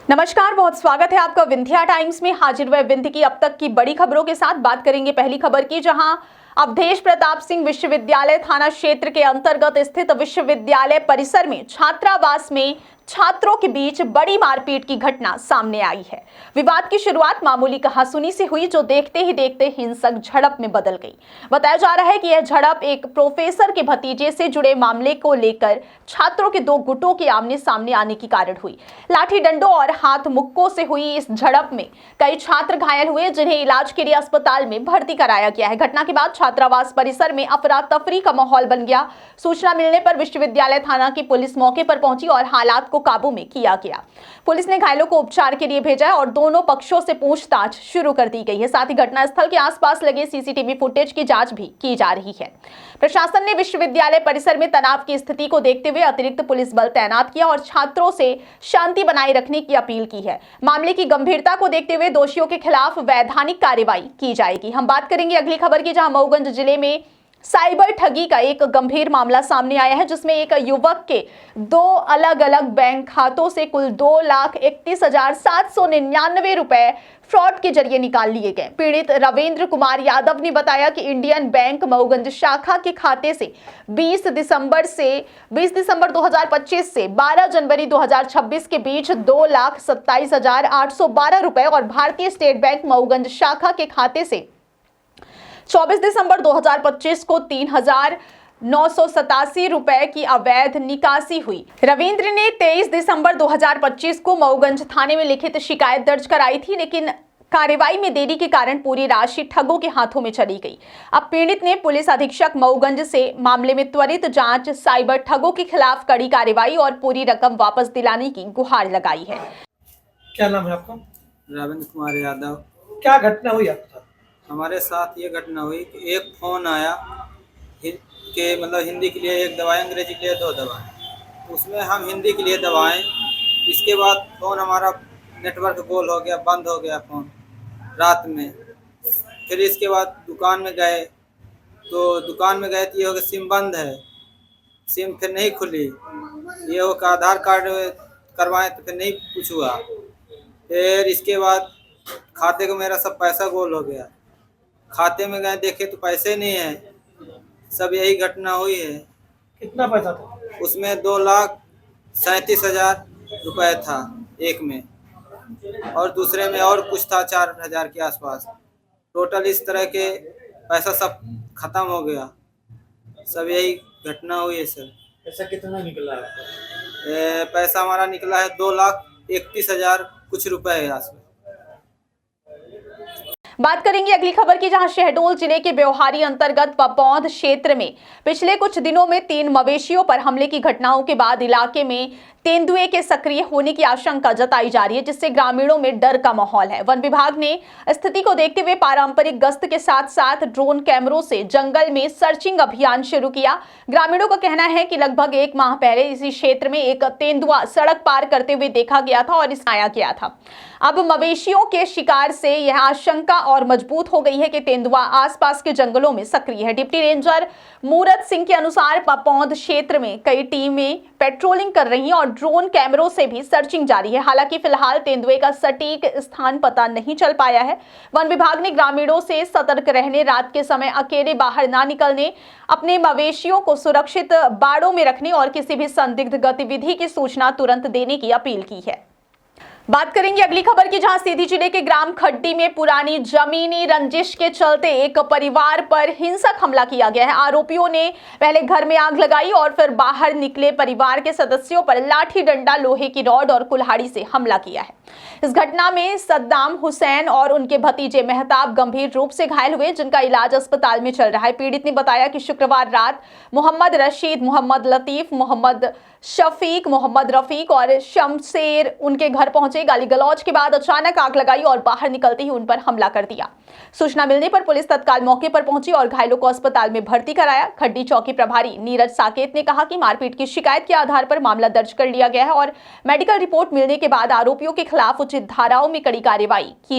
नमस्कार, बहुत स्वागत है आपका विंध्या टाइम्स में। हाजिर हुए विंध्य की अब तक की बड़ी खबरों के साथ बात करेंगे पहली खबर की, जहां अवधेश प्रताप सिंह विश्वविद्यालय थाना क्षेत्र के अंतर्गत स्थित विश्वविद्यालय परिसर में छात्रावास में छात्रों के बीच बड़ी मारपीट की घटना सामने आई है। विवाद की शुरुआत मामूली कहासुनी से हुई, जो देखते ही देखते हिंसक झड़प में बदल गई। बताया जा रहा है कि यह झड़प एक प्रोफेसर के भतीजे से जुड़े मामले को लेकर छात्रों के दो गुटों के आमने सामने आने के कारण हुई। लाठी डंडों और हाथ मुक्कों से हुई इस झड़प में कई छात्र घायल हुए, जिन्हें इलाज के लिए अस्पताल में भर्ती कराया गया है। घटना के बाद छात्रावास परिसर में अफरा तफरी का माहौल बन गया। सूचना मिलने पर विश्वविद्यालय थाना की पुलिस मौके पर पहुंची और हालात को काबू में किया गया। पुलिस ने घायलों को उपचार के लिए भेजा और दोनों पक्षों से पूछताछ शुरू कर दी गई है। साथ ही घटनास्थल के आसपास लगे सीसीटीवी फुटेज की जांच भी की जा रही है। प्रशासन ने विश्वविद्यालय परिसर में तनाव की स्थिति को देखते हुए अतिरिक्त पुलिस बल तैनात किया और छात्रों से शांति बनाए रखने की अपील की है। मामले की गंभीरता को देखते हुए दोषियों के खिलाफ वैधानिक कार्रवाई की जाएगी। हम बात करेंगे अगली खबर की, जहां मऊगंज जिले में साइबर ठगी का एक गंभीर मामला सामने आया है, जिसमें एक युवक के दो अलग अलग बैंक खातों से कुल 2,31,799 रुपए फ्रॉड के जरिए निकाल लिए गए। पीड़ित रविंद्र कुमार यादव ने बताया कि इंडियन बैंक मऊगंज शाखा के खाते से 20 दिसंबर 2025 से 12 जनवरी 2026 के बीच 2,27,812 रुपए और भारतीय स्टेट बैंक मऊगंज शाखा के खाते से 24 दिसंबर 2025 को 3,987 रुपए की अवैध निकासी हुई। रविंद्र ने 23 दिसंबर 2025 को मऊगंज थाने में लिखित शिकायत दर्ज कराई थी, लेकिन कार्रवाई में देरी के कारण पूरी राशि ठगों के हाथों में चली गई। अब पीड़ित ने पुलिस अधीक्षक मऊगंज से मामले में त्वरित जांच, साइबर ठगों के खिलाफ कड़ी कार्रवाई और पूरी रकम वापस दिलाने की गुहार लगाई है। क्या नाम है आपका? रविंद्र कुमार यादव। क्या घटना हुई आपके साथ? हमारे साथ ये घटना हुई कि एक फ़ोन आया कि मतलब हिंदी के लिए एक दवाई, अंग्रेजी के लिए दो दवाएं। उसमें हम हिंदी के लिए दवाएं, इसके बाद फ़ोन हमारा नेटवर्क गोल हो गया, बंद हो गया फ़ोन रात में। फिर इसके बाद दुकान में गए तो ये हो गया सिम बंद है, सिम फिर नहीं खुली। ये हो का आधार कार्ड करवाएं तो फिर नहीं कुछ हुआ। फिर इसके बाद खाते को मेरा सब पैसा गोल हो गया। खाते में गए देखे तो पैसे नहीं है। सब यही घटना हुई है। कितना पैसा था? उसमें 2,37,000 रुपये था एक में, और दूसरे में और कुछ था 4,000 के आसपास। टोटल इस तरह के पैसा सब खत्म हो गया। सब यही घटना हुई है सर। पैसा कितना निकला है? पैसा हमारा निकला है 2,31,000 कुछ रुपए है आसपास। बात करेंगे अगली खबर की, जहां शहडोल जिले के ब्यौहारी अंतर्गत पपौंद क्षेत्र में पिछले कुछ दिनों में 3 मवेशियों पर हमले की घटनाओं के बाद इलाके में तेंदुए के सक्रिय होने की आशंका जताई जा रही है, जिससे ग्रामीणों में डर का माहौल है। वन विभाग ने स्थिति को देखते हुए पारंपरिक गश्त के साथ साथ ड्रोन कैमरों से जंगल में सर्चिंग अभियान शुरू किया। ग्रामीणों का कहना है कि लगभग 1 माह पहले इसी क्षेत्र में एक तेंदुआ सड़क पार करते हुए देखा गया था और इसे आया गया था। अब मवेशियों के शिकार से यह आशंका और मजबूत हो गई है कि तेंदुआ आसपास के जंगलों में सक्रिय है। डिप्टी रेंजर मूरत सिंह के अनुसार पपौंद क्षेत्र में कई टीमें पेट्रोलिंग कर रही हैं और ड्रोन कैमरों से भी सर्चिंग जारी है। हालांकि फिलहाल तेंदुए का सटीक स्थान पता नहीं चल पाया है। वन विभाग ने ग्रामीणों से सतर्क रहने, रात के समय अकेले बाहर ना निकलने, अपने मवेशियों को सुरक्षित बाड़ों में रखने और किसी भी संदिग्ध गतिविधि की सूचना तुरंत देने की अपील की है। बात करेंगे अगली खबर की, जहां सीधी जिले के ग्राम खड्डी में पुरानी जमीनी रंजिश के चलते एक परिवार पर हिंसक हमला किया गया है। आरोपियों ने पहले घर में आग लगाई और फिर बाहर निकले परिवार के सदस्यों पर लाठी डंडा, लोहे की रॉड और कुल्हाड़ी से हमला किया है। इस घटना में सद्दाम हुसैन और उनके भतीजे मेहताब गंभीर रूप से घायल हुए, जिनका इलाज अस्पताल में चल रहा है। पीड़ित ने बताया कि शुक्रवार रात मोहम्मद रशीद, मोहम्मद लतीफ, मोहम्मद शफीक, मोहम्मद रफीक और शमशेर उनके घर पहुंचे। गाली गलौज के बाद अचानक आग लगाई और बाहर निकलते ही उन पर हमला कर दिया। सूचना मिलने पर पुलिस तत्काल मौके पर पहुंची और घायलों को अस्पताल में भर्ती कराया। खड्डी चौकी प्रभारी नीरज साकेत ने कहा कि मारपीट की शिकायत के आधार पर मामला दर्ज कर लिया गया है और मेडिकल रिपोर्ट मिलने के बाद आरोपियों के खिलाफ उचित धाराओं में कड़ी कार्रवाई की